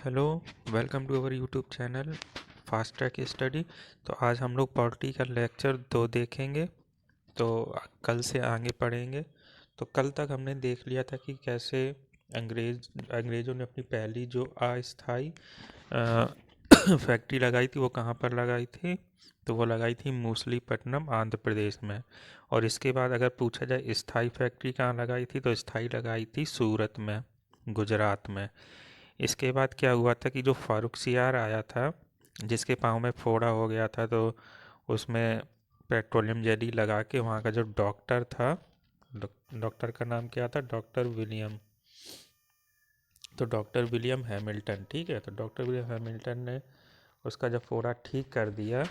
Hello, welcome to our YouTube channel fast track study. तो आज हम लोग पॉलिटी का लेक्चर 2 देखेंगे। तो कल से आगे पढ़ेंगे। तो कल तक हमने देख लिया था कि कैसे अंग्रेज़ों ने अपनी पहली जो अस्थाई फैक्ट्री लगाई थी वो कहाँ पर लगाई थी। तो वो लगाई थी मूसलीपट्टनम आंध्र प्रदेश में। और इसके बाद अगर पूछा जाए स्थाई फैक्ट्री कहाँ लगाई थी, तो स्थाई लगाई थी सूरत में, गुजरात में। इसके बाद क्या हुआ था कि जो फारुखसियार आया था, जिसके पाँव में फोड़ा हो गया था, तो उसमें पेट्रोलियम जेली लगा के वहाँ का जो डॉक्टर था, डॉक्टर का नाम क्या था, डॉक्टर विलियम। तो डॉक्टर विलियम हैमिल्टन, ठीक है, तो डॉक्टर विलियम हैमिल्टन ने उसका जब फोड़ा ठीक कर दिया,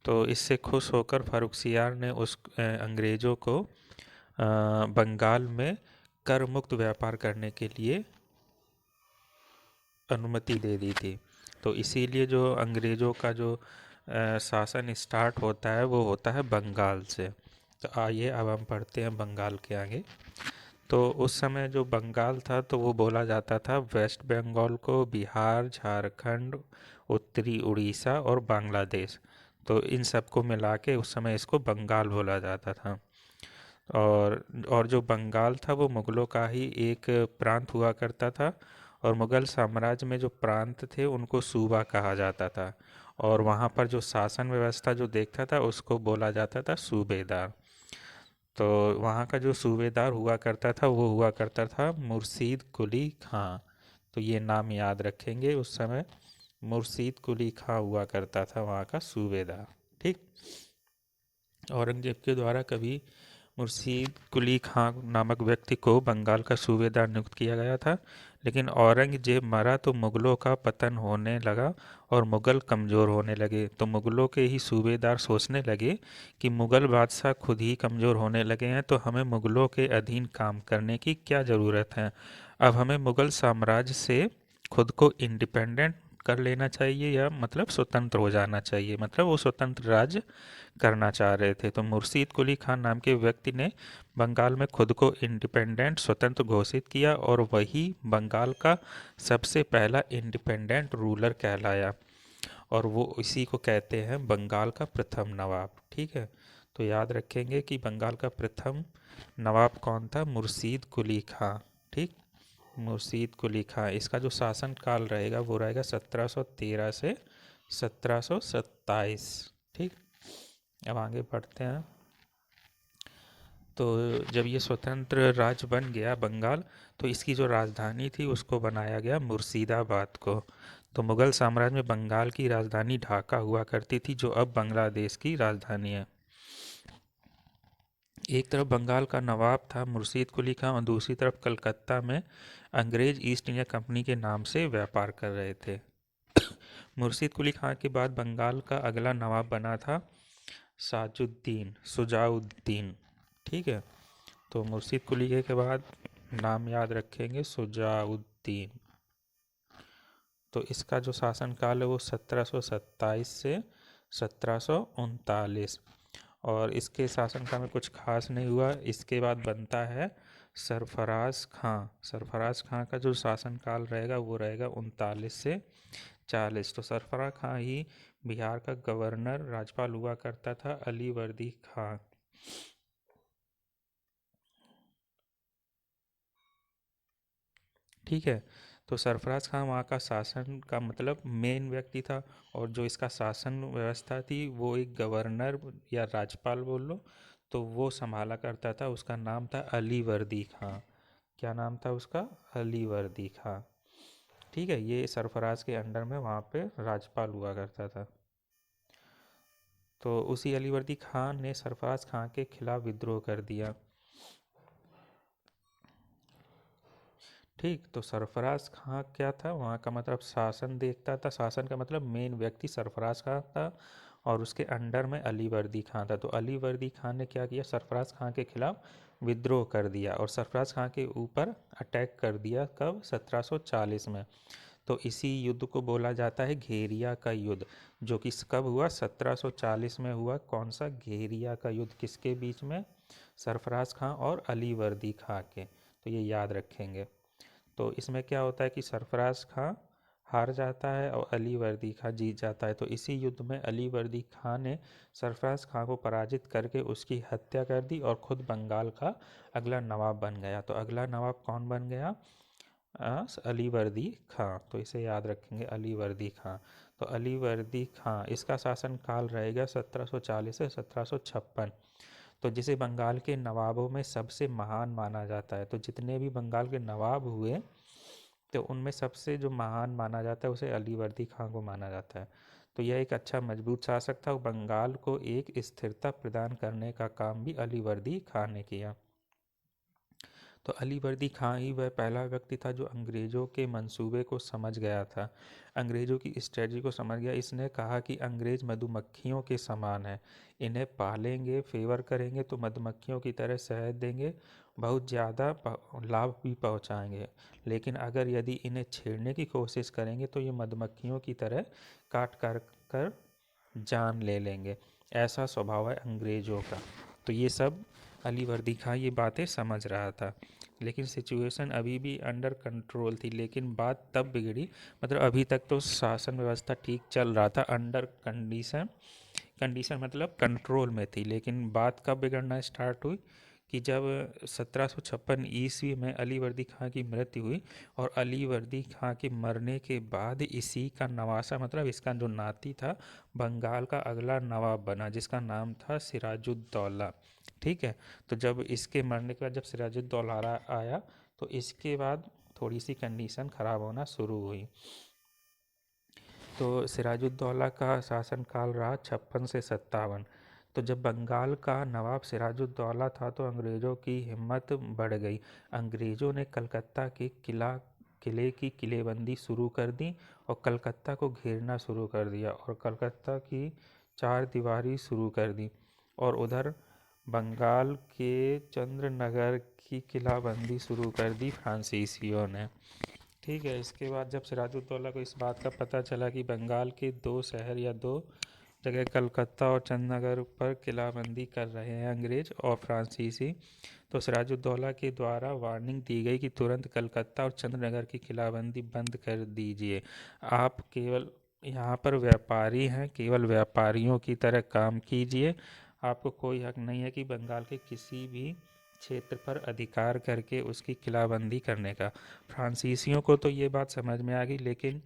तो इससे खुश होकर फारुखसियार ने अंग्रेज़ों को बंगाल में कर मुक्त व्यापार करने के लिए अनुमति दे दी थी। तो इसीलिए जो अंग्रेज़ों का जो शासन स्टार्ट होता है वो होता है बंगाल से। तो आइए अब हम पढ़ते हैं बंगाल के आगे। तो उस समय जो बंगाल था तो वो बोला जाता था वेस्ट बंगाल को, बिहार, झारखंड, उत्तरी उड़ीसा और बांग्लादेश। तो इन सबको मिला के उस समय इसको बंगाल बोला जाता था। और जो बंगाल था वो मुग़लों का ही एक प्रांत हुआ करता था। और मुग़ल साम्राज्य में जो प्रांत थे उनको सूबा कहा जाता था। और वहाँ पर जो शासन व्यवस्था जो देखता था उसको बोला जाता था सूबेदार। तो वहाँ का जो सूबेदार हुआ करता था वो हुआ करता था मुर्शीद कुली खां। तो ये नाम याद रखेंगे, उस समय मुर्शीद कुली खां हुआ करता था वहाँ का सूबेदार। ठीक। औरंगजेब के द्वारा कभी मुर्शीद कुली खां नामक व्यक्ति को बंगाल का सूबेदार नियुक्त किया गया था। लेकिन औरंगजेब मरा तो मुगलों का पतन होने लगा और मुगल कमज़ोर होने लगे। तो मुगलों के ही सूबेदार सोचने लगे कि मुगल बादशाह खुद ही कमज़ोर होने लगे हैं, तो हमें मुगलों के अधीन काम करने की क्या ज़रूरत है। अब हमें मुगल साम्राज्य से खुद को इंडिपेंडेंट कर लेना चाहिए, या मतलब स्वतंत्र हो जाना चाहिए, मतलब वो स्वतंत्र राज्य करना चाह रहे थे। तो मुर्शीद कुली खान नाम के व्यक्ति ने बंगाल में खुद को इंडिपेंडेंट, स्वतंत्र घोषित किया और वही बंगाल का सबसे पहला इंडिपेंडेंट रूलर कहलाया। और वो इसी को कहते हैं बंगाल का प्रथम नवाब। ठीक है। तो याद रखेंगे कि बंगाल का प्रथम नवाब कौन था, मुर्शीद कुली खां। ठीक। मुर्शीद कुली खां, इसका जो शासन काल रहेगा वो रहेगा 1713 से 1727। ठीक। अब आगे बढ़ते हैं। तो जब ये स्वतंत्र राज्य बन गया बंगाल, तो इसकी जो राजधानी थी उसको बनाया गया मुर्शिदाबाद को। तो मुगल साम्राज्य में बंगाल की राजधानी ढाका हुआ करती थी, जो अब बांग्लादेश की राजधानी है। एक तरफ बंगाल का नवाब था मुर्शीद कुली खां और दूसरी तरफ कलकत्ता में अंग्रेज ईस्ट इंडिया कंपनी के नाम से व्यापार कर रहे थे। मुर्शीद कुली खां के बाद बंगाल का अगला नवाब बना था सुजाउद्दीन। ठीक है। तो मुर्शीद कुली के बाद नाम याद रखेंगे सुजाउद्दीन। तो इसका जो शासनकाल है वो 1727 से 1739। और इसके शासनकाल में कुछ खास नहीं हुआ। इसके बाद बनता है सरफराज खां। सरफराज खां का जो शासनकाल रहेगा वो रहेगा 39 से 40। तो सरफराज खां ही बिहार का गवर्नर राज्यपाल हुआ करता था अली वर्दी खां। ठीक है। तो सरफराज खान वहाँ का शासन का मतलब मेन व्यक्ति था। और जो इसका शासन व्यवस्था थी वो एक गवर्नर या राज्यपाल बोल लो, तो वो संभाला करता था। उसका नाम था अली वर्दी खां। क्या नाम था उसका, अली वर्दी खां। ठीक है। ये सरफराज के अंडर में वहाँ पे राज्यपाल हुआ करता था। तो उसी अली वर्दी खान ने सरफराज खान के खिलाफ विद्रोह कर दिया। ठीक। तो सरफराज खां क्या था, वहाँ का मतलब शासन देखता था। शासन का मतलब मेन व्यक्ति सरफराज खां था और उसके अंडर में अली वर्दी खां था। तो अली वर्दी खान ने क्या किया, सरफराज खां के खिलाफ विद्रोह कर दिया और सरफराज खां के ऊपर अटैक कर दिया। कब, 1740 में। तो इसी युद्ध को बोला जाता है घेरिया का युद्ध, जो कि कब हुआ, 1740 में हुआ। कौन सा, घेरिया का युद्ध। किसके बीच में, सरफराज खां और अली वर्दी खां के। तो ये याद रखेंगे। तो इसमें क्या होता है कि सरफराज खां हार जाता है और अली वर्दी खां जीत जाता है। तो इसी युद्ध में अली वर्दी खां ने सरफराज खां को पराजित करके उसकी हत्या कर दी और खुद बंगाल का अगला नवाब बन गया। तो अगला नवाब कौन बन गया? अली वर्दी खां। तो इसे याद रखेंगे, अली वर्दी खां। तो अली वर्दी खां, इसका शासनकाल रहेगा 1740 से 1756। तो जिसे बंगाल के नवाबों में सबसे महान माना जाता है। तो जितने भी बंगाल के नवाब हुए, तो उनमें सबसे जो महान माना जाता है उसे अली वर्दी खां को माना जाता है। तो यह एक अच्छा मजबूत शासक था। बंगाल को एक स्थिरता प्रदान करने का काम भी अली वर्दी खां ने किया। तो अली वर्दी खां ही वह पहला व्यक्ति था जो अंग्रेज़ों के मंसूबे को समझ गया था, अंग्रेज़ों की स्ट्रेटजी को समझ गया। इसने कहा कि अंग्रेज़ मधुमक्खियों के समान है, इन्हें पालेंगे, फेवर करेंगे तो मधुमक्खियों की तरह शहद देंगे, बहुत ज़्यादा लाभ भी पहुंचाएंगे। लेकिन अगर यदि इन्हें छेड़ने की कोशिश करेंगे तो ये मधुमक्खियों की तरह काट कर जान ले लेंगे। ऐसा स्वभाव है अंग्रेज़ों का। तो ये सब अली वर्दी खां ये बातें समझ रहा था। लेकिन सिचुएशन अभी भी अंडर कंट्रोल थी, लेकिन बात तब बिगड़ी, मतलब अभी तक तो शासन व्यवस्था ठीक चल रहा था, अंडर कंडीशन, कंडीशन मतलब कंट्रोल में थी। लेकिन बात कब बिगड़ना स्टार्ट हुई कि जब 1756 ईस्वी में अली वर्दी खां की मृत्यु हुई। और अली वर्दी खां के मरने के बाद इसी का नवासा, मतलब इसका जो नाती था, बंगाल का अगला नवाब बना, जिसका नाम था सिराजुद्दौला। ठीक है। तो जब इसके मरने के बाद जब सिराजुद्दौला आया, तो इसके बाद थोड़ी सी कंडीशन ख़राब होना शुरू हुई। तो सिराजुद्दौला का शासनकाल रहा 56 से 57। तो जब बंगाल का नवाब सिराजुद्दौला था तो अंग्रेज़ों की हिम्मत बढ़ गई। अंग्रेज़ों ने कलकत्ता के किले की किलेबंदी शुरू कर दी और कलकत्ता को घेरना शुरू कर दिया और कलकत्ता की चार दीवारी शुरू कर दी। और उधर बंगाल के चंद्रनगर की किलाबंदी शुरू कर दी फ्रांसीसियों ने। ठीक है। इसके बाद जब सिराजुद्दौला को इस बात का पता चला कि बंगाल के दो शहर या दो जगह कलकत्ता और चंद्रनगर पर किलाबंदी कर रहे हैं अंग्रेज और फ्रांसीसी, तो सिराजुद्दौला के द्वारा वार्निंग दी गई कि तुरंत कलकत्ता और चंद्रनगर की किलाबंदी बंद कर दीजिए। आप केवल यहाँ पर व्यापारी हैं, केवल व्यापारियों की तरह काम कीजिए। आपको कोई हक नहीं है कि बंगाल के किसी भी क्षेत्र पर अधिकार करके उसकी किलाबंदी करने का। फ्रांसीसियों को तो ये बात समझ में आ गई, लेकिन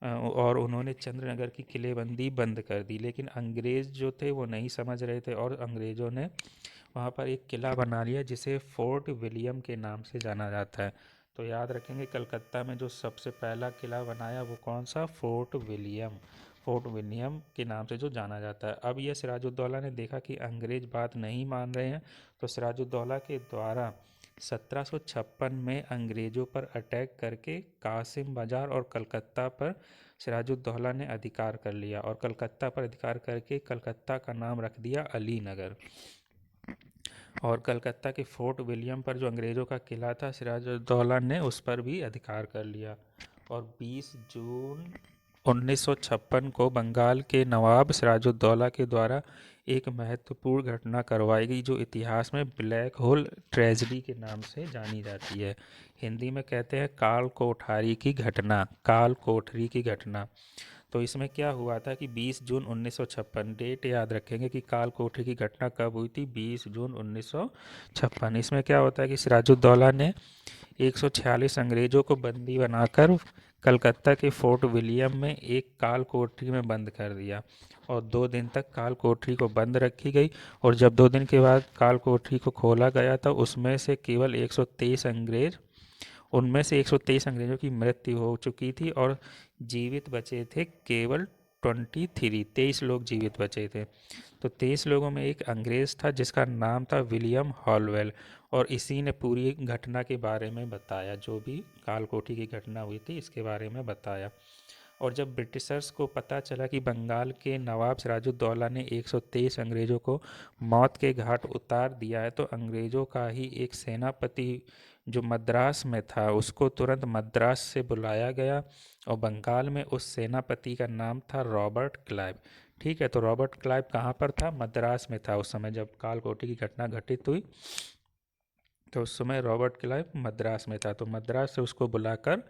और उन्होंने चंद्रनगर की किलेबंदी बंद कर दी। लेकिन अंग्रेज़ जो थे वो नहीं समझ रहे थे और अंग्रेज़ों ने वहाँ पर एक किला बना लिया जिसे फोर्ट विलियम के नाम से जाना जाता है। तो याद रखेंगे, कलकत्ता में जो सबसे पहला किला बनाया वो कौन सा? Fort William. फोर्ट विलियम के नाम से जो जाना जाता है। अब यह सिराजुद्दौला ने देखा कि अंग्रेज बात नहीं मान रहे हैं, तो सिराजुद्दौला के द्वारा 1756 में अंग्रेज़ों पर अटैक करके कासिम बाजार और कलकत्ता पर सिराजुद्दौला ने अधिकार कर लिया और कलकत्ता पर अधिकार करके कलकत्ता का नाम रख दिया अली नगर। और कलकत्ता के फोर्ट विलियम पर जो अंग्रेज़ों का किला था, सिराजुद्दौला ने उस पर भी अधिकार कर लिया। और 20 जून 1956 को बंगाल के नवाब सिराजुद्दौला के द्वारा एक महत्वपूर्ण घटना करवाई गई जो इतिहास में ब्लैक होल ट्रेजेडी के नाम से जानी जाती है। हिंदी में कहते हैं काल कोठारी की घटना, काल कोठरी की घटना। तो इसमें क्या हुआ था कि 20 जून 1956, डेट याद रखेंगे कि काल कोठरी की घटना कब हुई थी? 20 जून 1956। इसमें क्या होता है कि सिराजुद्दौला ने 146 अंग्रेज़ों को बंदी बनाकर कलकत्ता के फोर्ट विलियम में एक काल कोठरी में बंद कर दिया और 2 दिन तक काल कोठरी को बंद रखी गई। और जब 2 दिन के बाद काल कोठरी को खोला गया था, उसमें से केवल 123 अंग्रेज, उनमें से 123 अंग्रेज़ों की मृत्यु हो चुकी थी और जीवित बचे थे केवल 23 लोग जीवित बचे थे। तो 23 लोगों में एक अंग्रेज़ था जिसका नाम था विलियम हॉलवेल, और इसी ने पूरी घटना के बारे में बताया, जो भी कालकोठी की घटना हुई थी इसके बारे में बताया। और जब ब्रिटिशर्स को पता चला कि बंगाल के नवाब सिराजुद्दौला ने 123 अंग्रेज़ों को मौत के घाट उतार दिया है, तो अंग्रेज़ों का ही एक सेनापति जो मद्रास में था उसको तुरंत मद्रास से बुलाया गया और बंगाल में उस सेनापति का नाम था रॉबर्ट क्लाइव। ठीक है। तो रॉबर्ट क्लाइव कहाँ पर था? मद्रास में था उस समय जब कालकोठी की घटना घटित हुई। तो उस समय रॉबर्ट क्लाइव मद्रास में था, तो मद्रास से उसको बुलाकर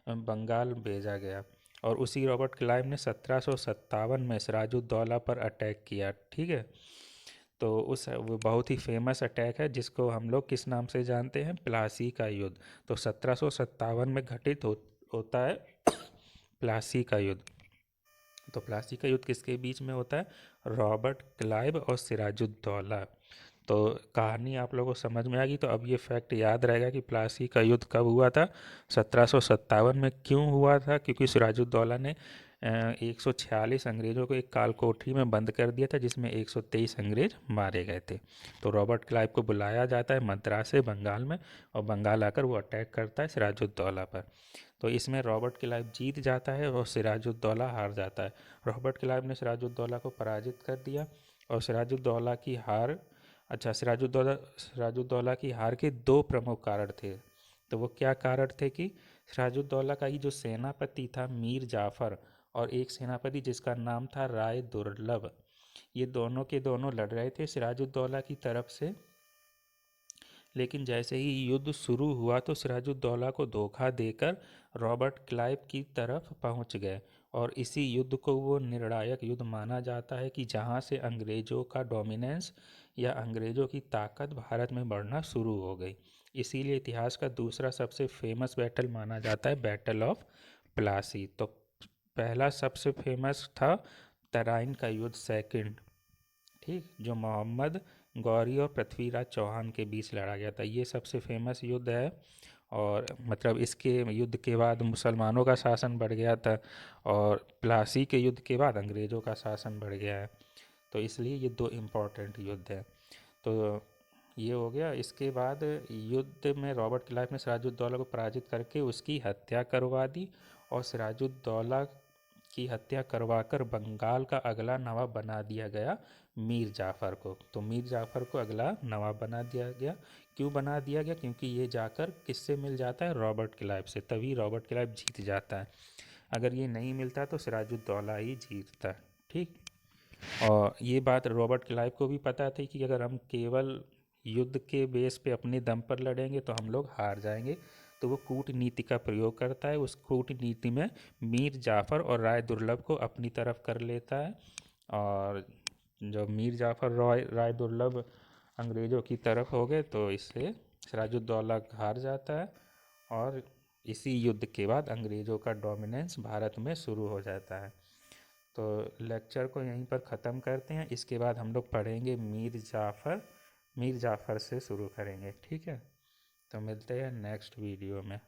बंगाल भेजा गया। और उसी रॉबर्ट क्लाइव ने 1757 में सिराजुद्दौला पर अटैक किया। ठीक है, तो उस वो बहुत ही फेमस अटैक है जिसको हम लोग किस नाम से जानते हैं, प्लासी का युद्ध। तो 1757 में घटित होता है प्लासी का युद्ध। तो प्लासी का युद्ध किसके बीच में होता है, रॉबर्ट क्लाइव और सिराजुद्दौला। तो कहानी आप लोगों को समझ में आ गई। तो अब ये फैक्ट याद रहेगा कि प्लासी का युद्ध कब हुआ था, 1757 में। क्यों हुआ था, क्योंकि सिराजुद्दौला ने 146 अंग्रेज़ों को एक काल कोठरी में बंद कर दिया था जिसमें 123 अंग्रेज मारे गए थे। तो रॉबर्ट क्लाइव को बुलाया जाता है मद्रास से बंगाल में, और बंगाल आकर वो अटैक करता है सिराजुद्दौला पर। तो इसमें रॉबर्ट क्लाइव जीत जाता है और सिराजुद्दौला हार जाता है। रॉबर्ट क्लाइव ने सिराजुद्दौला को पराजित कर दिया, और सिराजुद्दौला की हार, अच्छा, सिराजुद्दौला की हार के दो प्रमुख कारण थे। तो वो क्या कारण थे कि सिराजुद्दौला का ही जो सेनापति था मीर जाफ़र, और एक सेनापति जिसका नाम था राय दुर्लभ, ये दोनों के दोनों लड़ रहे थे सिराजुद्दौला की तरफ से। लेकिन जैसे ही युद्ध शुरू हुआ तो सिराजुद्दौला को धोखा देकर रॉबर्ट क्लाइव की तरफ पहुंच गए, और इसी युद्ध को वो निर्णायक युद्ध माना जाता है कि जहां से अंग्रेज़ों का डोमिनेंस या अंग्रेज़ों की ताकत भारत में बढ़ना शुरू हो गई। इसीलिए इतिहास का दूसरा सबसे फेमस बैटल माना जाता है बैटल ऑफ प्लासी। तो पहला सबसे फेमस था तराइन का युद्ध, सेकंड, ठीक, जो मोहम्मद गौरी और पृथ्वीराज चौहान के बीच लड़ा गया था। ये सबसे फेमस युद्ध है, और मतलब इसके युद्ध के बाद मुसलमानों का शासन बढ़ गया था, और प्लासी के युद्ध के बाद अंग्रेज़ों का शासन बढ़ गया है। तो इसलिए ये दो इम्पोर्टेंट युद्ध है। तो ये हो गया। इसके बाद युद्ध में रॉबर्ट क्लाइव ने सिराजुद्दौला को पराजित करके उसकी हत्या करवा दी, और सिराजुद्दौला की हत्या करवाकर बंगाल का अगला नवाब बना दिया गया मीर जाफ़र को। तो मीर जाफ़र को अगला नवाब बना दिया गया। क्यों बना दिया गया, क्योंकि ये जाकर किससे मिल जाता है, रॉबर्ट क्लाइव से, तभी रॉबर्ट क्लाइव जीत जाता है। अगर ये नहीं मिलता तो सिराजुद्दौला ही जीतता। ठीक। और ये बात रॉबर्ट क्लाइव को भी पता थी कि अगर हम केवल युद्ध के बेस पे अपने दम पर लड़ेंगे तो हम लोग हार जाएंगे। तो वो कूटनीति का प्रयोग करता है। उस कूटनीति में मीर जाफ़र और राय दुर्लभ को अपनी तरफ कर लेता है, और जब मीर जाफ़र राय दुर्लभ अंग्रेज़ों की तरफ हो गए तो इससे सिराजुद्दौला हार जाता है, और इसी युद्ध के बाद अंग्रेज़ों का डोमिनेंस भारत में शुरू हो जाता है। तो लेक्चर को यहीं पर ख़त्म करते हैं। इसके बाद हम लोग पढ़ेंगे मीर जाफ़र से शुरू करेंगे। ठीक है, तो मिलते हैं नेक्स्ट वीडियो में।